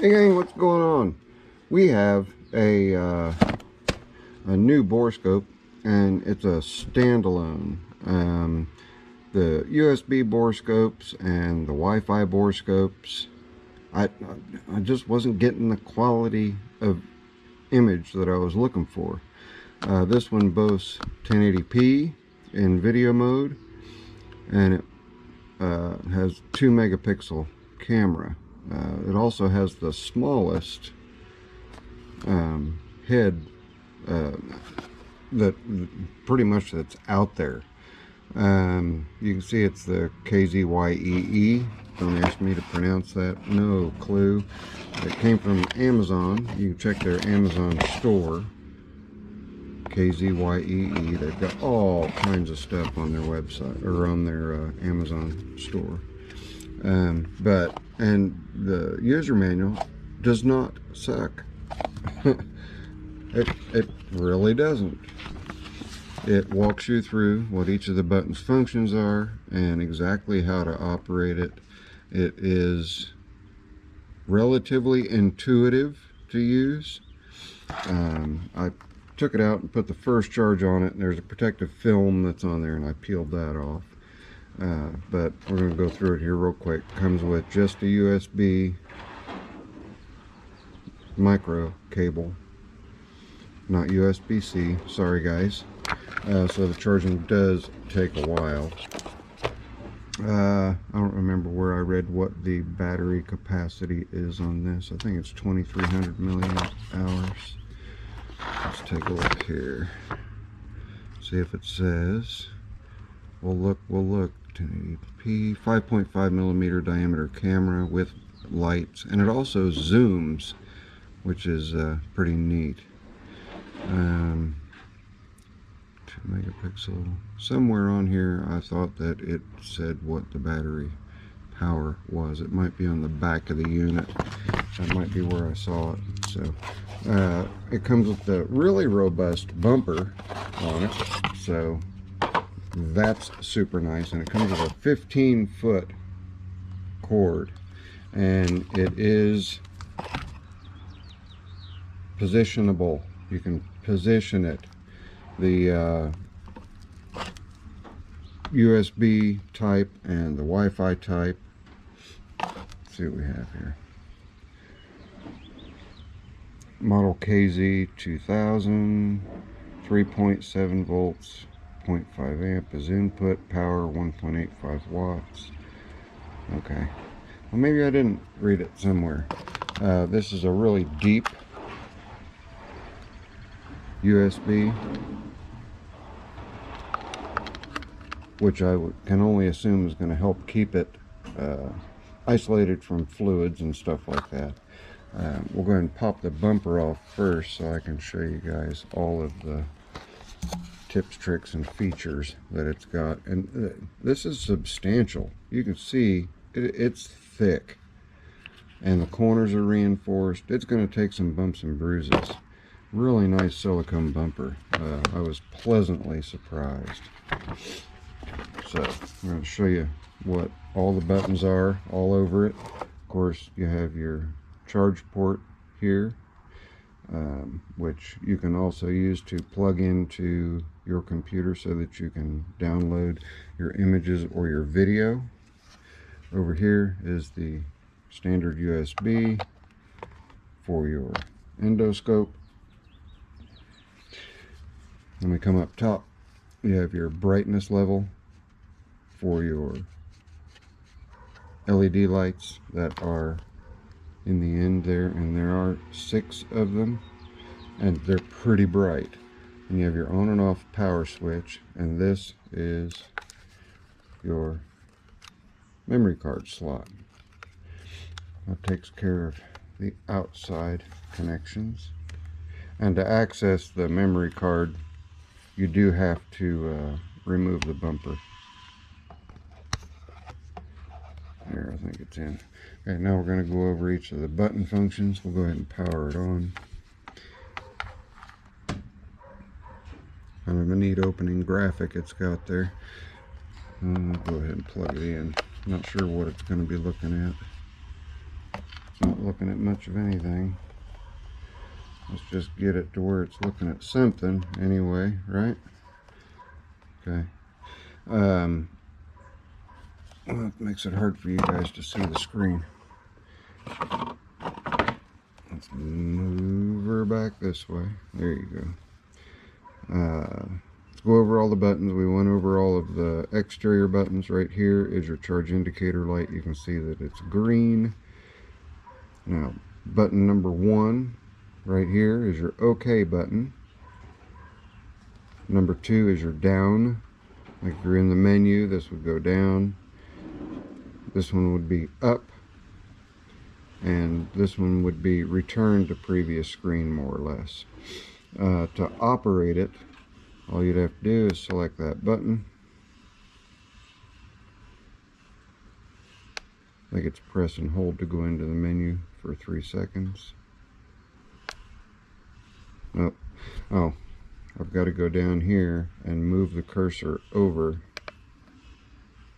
Hey gang, what's going on? We have a new borescope, and it's a standalone. The USB borescopes and the Wi-Fi borescopes, I just wasn't getting the quality of image that I was looking for. This one boasts 1080p in video mode, and it has 2 megapixel camera. It also has the smallest head that pretty much that's out there. You can see it's the KZYEE. Don't ask me to pronounce that. No clue. It came from Amazon. You can check their Amazon store. KZYEE. They've got all kinds of stuff on their website or on their Amazon store. And the user manual does not suck. It really doesn't. It walks you through what each of the buttons functions are and exactly how to operate it. It is relatively intuitive to use. I took it out and put the first charge on it, and there's a protective film that's on there, and I peeled that off. But we're going to go through it here real quick. It comes with just a USB micro cable, not USB-C. Sorry guys. So the charging does take a while. I don't remember where I read what the battery capacity is on this. I think it's 2300 milliamp hours. Let's take a look here. See if it says. We'll look. 1080p, 5.5 millimeter diameter camera with lights, and it also zooms, which is pretty neat. 2 megapixel. Somewhere on here I thought that it said what the battery power was. It might be on the back of the unit. That might be where I saw it. So it comes with the really robust bumper on it, so that's super nice. And it comes with a 15-foot cord, and it is positionable. You can position it. The USB type and the Wi-Fi type. Let's see what we have here. Model KZ2000, 3.7 volts, 0.5 amp is input, power 1.85 watts. Okay, well maybe I didn't read it somewhere. This is a really deep USB, which I can only assume is going to help keep it isolated from fluids and stuff like that. We'll go ahead and pop the bumper off first so I can show you guys all of the tips, tricks, and features that it's got. And this is substantial. You can see it's thick, and the corners are reinforced. It's going to take some bumps and bruises. Really nice silicone bumper. I was pleasantly surprised. So I'm going to show you what all the buttons are all over it. Of course, you have your charge port here, which you can also use to plug into your computer so that you can download your images or your video. Over here is the standard USB for your endoscope. When we come up top, you have your brightness level for your LED lights that are in the end there, and there are 6 of them, and they're pretty bright. And you have your on and off power switch, and this is your memory card slot. That takes care of the outside connections. And to access the memory card, you do have to remove the bumper. There, I think it's in. Okay, now we're going to go over each of the button functions. We'll go ahead and power it on. Kind of a neat opening graphic it's got there. I'll go ahead and plug it in. Not sure what it's going to be looking at. It's not not looking at much of anything. Let's just get it to where it's looking at something anyway, right? Okay. Well, it makes it hard for you guys to see the screen. Let's move her back this way. There you go. Let's go over all the buttons. We went over all of the exterior buttons. Right here is your charge indicator light. You can see that it's green. Now, button number 1 right here is your OK button. Number 2 is your down. Like if you're in the menu, this would go down. This one would be up. And this one would be return to previous screen, more or less. To operate it, all you'd have to do is select that button. I think it's press and hold to go into the menu for 3 seconds. Oh, I've got to go down here and move the cursor over.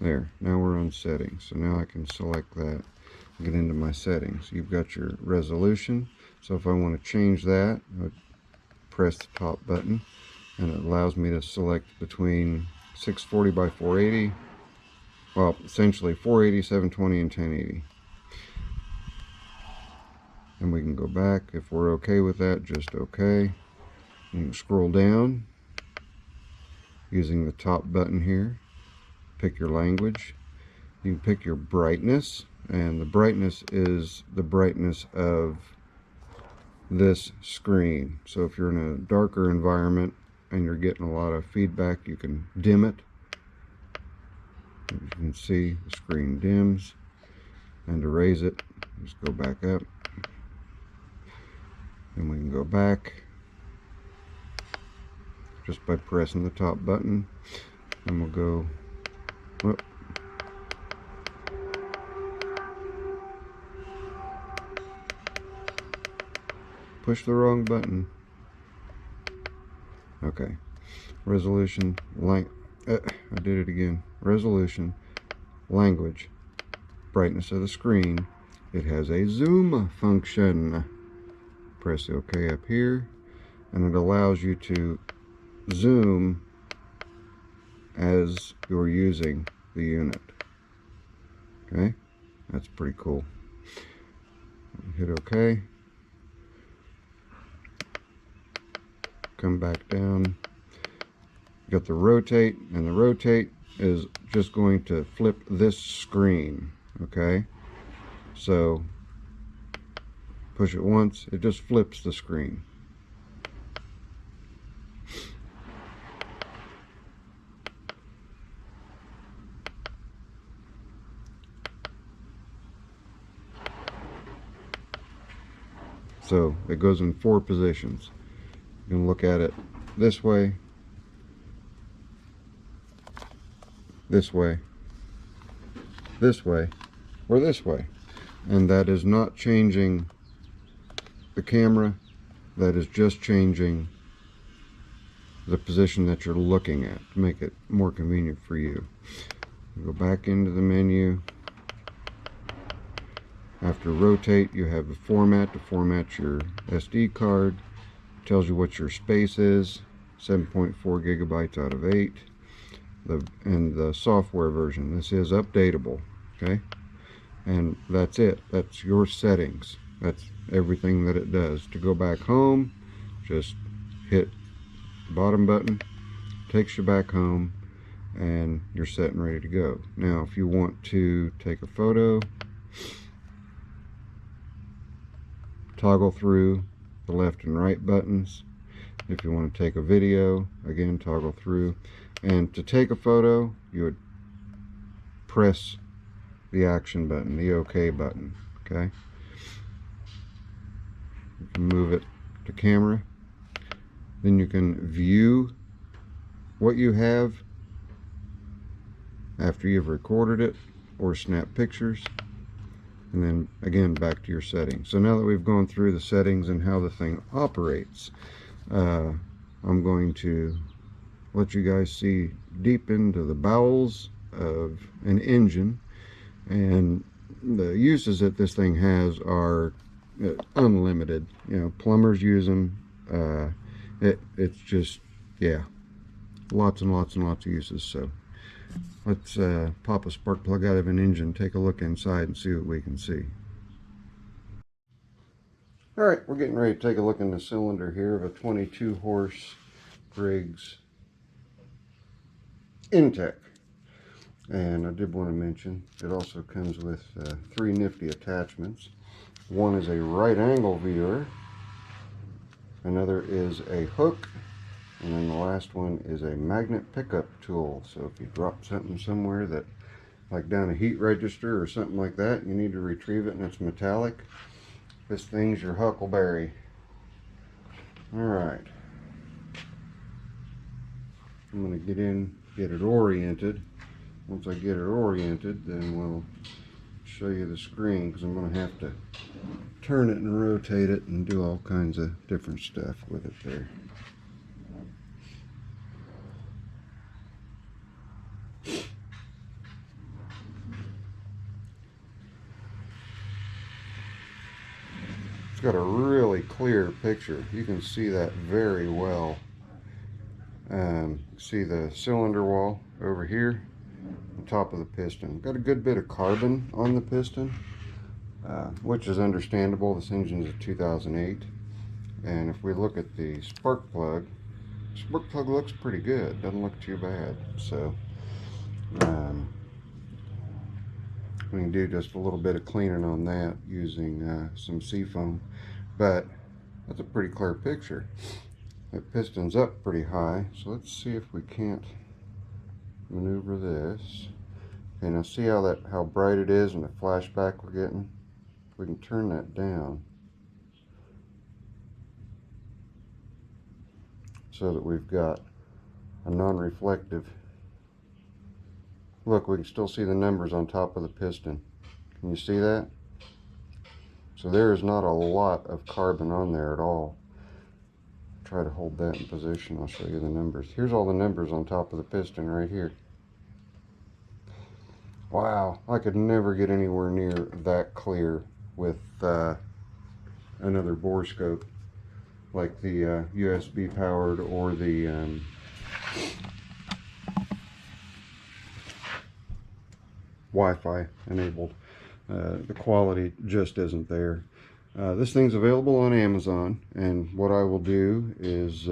There, now we're on settings. So now I can select that. Get into my settings. You've got your resolution, so if I want to change that, I would press the top button and it allows me to select between 640 by 480, well, essentially 480, 720, and 1080. And we can go back if we're okay with that. Just okay. You can scroll down using the top button here, pick your language. You can pick your brightness, and the brightness is the brightness of this screen. So if you're in a darker environment and you're getting a lot of feedback, you can dim it. As you can see, the screen dims. And to raise it, just go back up. And we can go back just by pressing the top button. And we'll go, whoop. Push the wrong button. Okay. Resolution, I did it again. Resolution, language, brightness of the screen. It has a zoom function. Press OK up here, and it allows you to zoom as you're using the unit. Okay, that's pretty cool. Hit OK. Come back down. Got the rotate, and the rotate is just going to flip this screen. Okay, so push it once, it just flips the screen. So it goes in 4 positions. You can look at it this way, this way, this way, or this way. And that is not changing the camera, that is just changing the position that you're looking at to make it more convenient for you. Go back into the menu. After rotate, you have the format to format your SD card. Tells you what your space is, 7.4 gigabytes out of 8. And the software version. This is updatable, okay? And that's it. That's your settings. That's everything that it does. To go back home, just hit the bottom button, takes you back home, and you're set and ready to go. Now, if you want to take a photo, toggle through the left and right buttons. If you want to take a video, again, toggle through. And to take a photo, you would press the action button, the OK button, okay? You can move it to camera. Then you can view what you have after you've recorded it, or snap pictures. And then again, back to your settings. So now that we've gone through the settings and how the thing operates, I'm going to let you guys see deep into the bowels of an engine and the uses that this thing has are unlimited. You know, plumbers use them. It's just, yeah, lots and lots and lots of uses. So let's pop a spark plug out of an engine, take a look inside and see what we can see. All right, we're getting ready to take a look in the cylinder here of a 22 horse Briggs Intech. And I did want to mention it also comes with 3 nifty attachments. One is a right angle viewer, another is a hook, and then the last one is a magnet pickup tool. So if you drop something somewhere that, like down a heat register or something like that, you need to retrieve it and it's metallic, this thing's your huckleberry. Alright, I'm going to get in, get it oriented. Once I get it oriented, then we'll show you the screen, because I'm going to have to turn it and rotate it and do all kinds of different stuff with it there. It's got a really clear picture. You can see that very well. See the cylinder wall over here, the top of the piston. Got a good bit of carbon on the piston, which is understandable. This engine is a 2008. And if we look at the spark plug looks pretty good. Doesn't look too bad. So we can do just a little bit of cleaning on that using some seafoam, but that's a pretty clear picture. The piston's up pretty high, so let's see if we can't maneuver this. Okay, now see how bright it is and the flashback we're getting? We can turn that down so that we've got a non-reflective. Look, we can still see the numbers on top of the piston. Can you see that? So there is not a lot of carbon on there at all. Try to hold that in position. I'll show you the numbers. Here's all the numbers on top of the piston right here. Wow, I could never get anywhere near that clear with another borescope like the USB powered or the Wi-Fi enabled. The quality just isn't there. This thing's available on Amazon, and what I will do is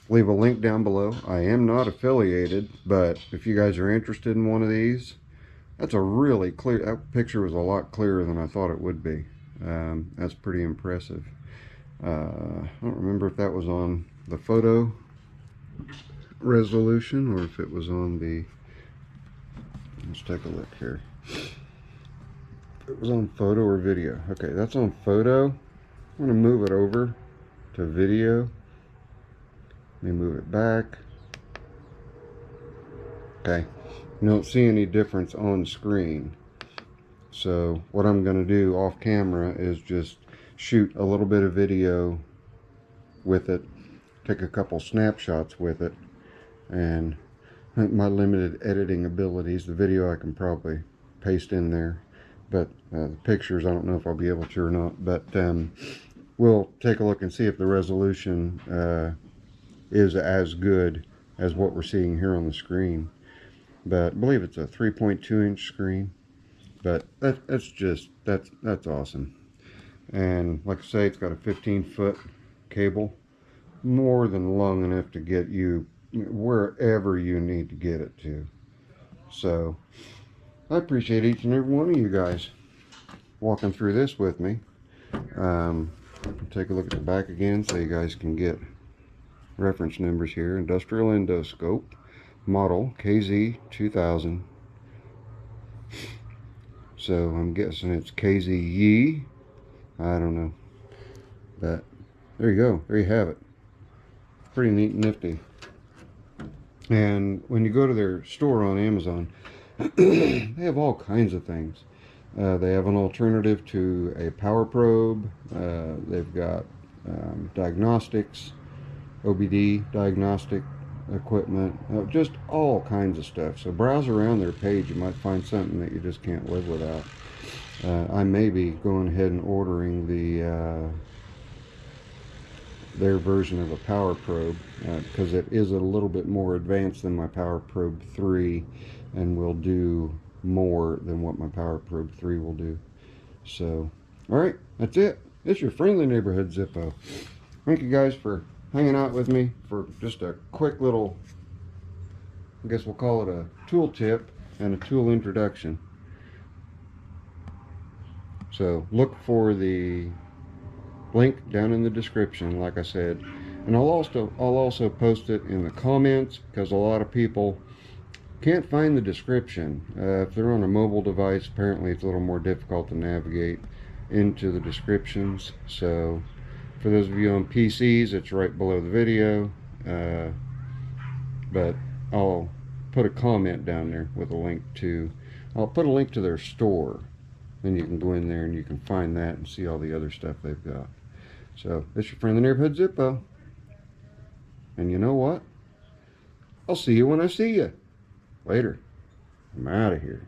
leave a link down below. I am not affiliated, but if you guys are interested in one of these, that's a really clear, that picture was a lot clearer than I thought it would be. That's pretty impressive. I don't remember if that was on the photo resolution or if it was on the, let's take a look here. It was on photo or video. Okay, that's on photo. I'm going to move it over to video. Let me move it back. Okay, you don't see any difference on screen. So what I'm going to do off camera is just shoot a little bit of video with it, take a couple snapshots with it, and I think my limited editing abilities, the video I can probably paste in there. But the pictures, I don't know if I'll be able to or not. But we'll take a look and see if the resolution is as good as what we're seeing here on the screen. But I believe it's a 3.2-inch screen. But that's awesome. And like I say, it's got a 15-foot cable, more than long enough to get you wherever you need to get it to. So I appreciate each and every one of you guys walking through this with me. Take a look at the back again so you guys can get reference numbers here. Industrial endoscope, model KZ2000. So I'm guessing it's KZYEE. I don't know. But there you go. There you have it. Pretty neat and nifty. And when you go to their store on Amazon, they have all kinds of things. They have an alternative to a power probe. They've got diagnostics, OBD diagnostic equipment, just all kinds of stuff. So browse around their page, you might find something that you just can't live without. I may be going ahead and ordering their version of a power probe, because it is a little bit more advanced than my Power Probe 3 and will do more than what my Power Probe 3 will do. So, alright, that's it. It's your friendly neighborhood Zippo. Thank you guys for hanging out with me for just a quick little, I guess we'll call it a tool tip and a tool introduction. So look for the link down in the description, like I said, and I'll also post it in the comments, because a lot of people can't find the description. If they're on a mobile device, apparently it's a little more difficult to navigate into the descriptions. So for those of you on PCs, it's right below the video, but I'll put a comment down there with a link to, I'll put a link to their store. Then you can go in there and you can find that and see all the other stuff they've got. So, this is your friend the neighborhood Zippo. And you know what? I'll see you when I see you. Later. I'm out of here.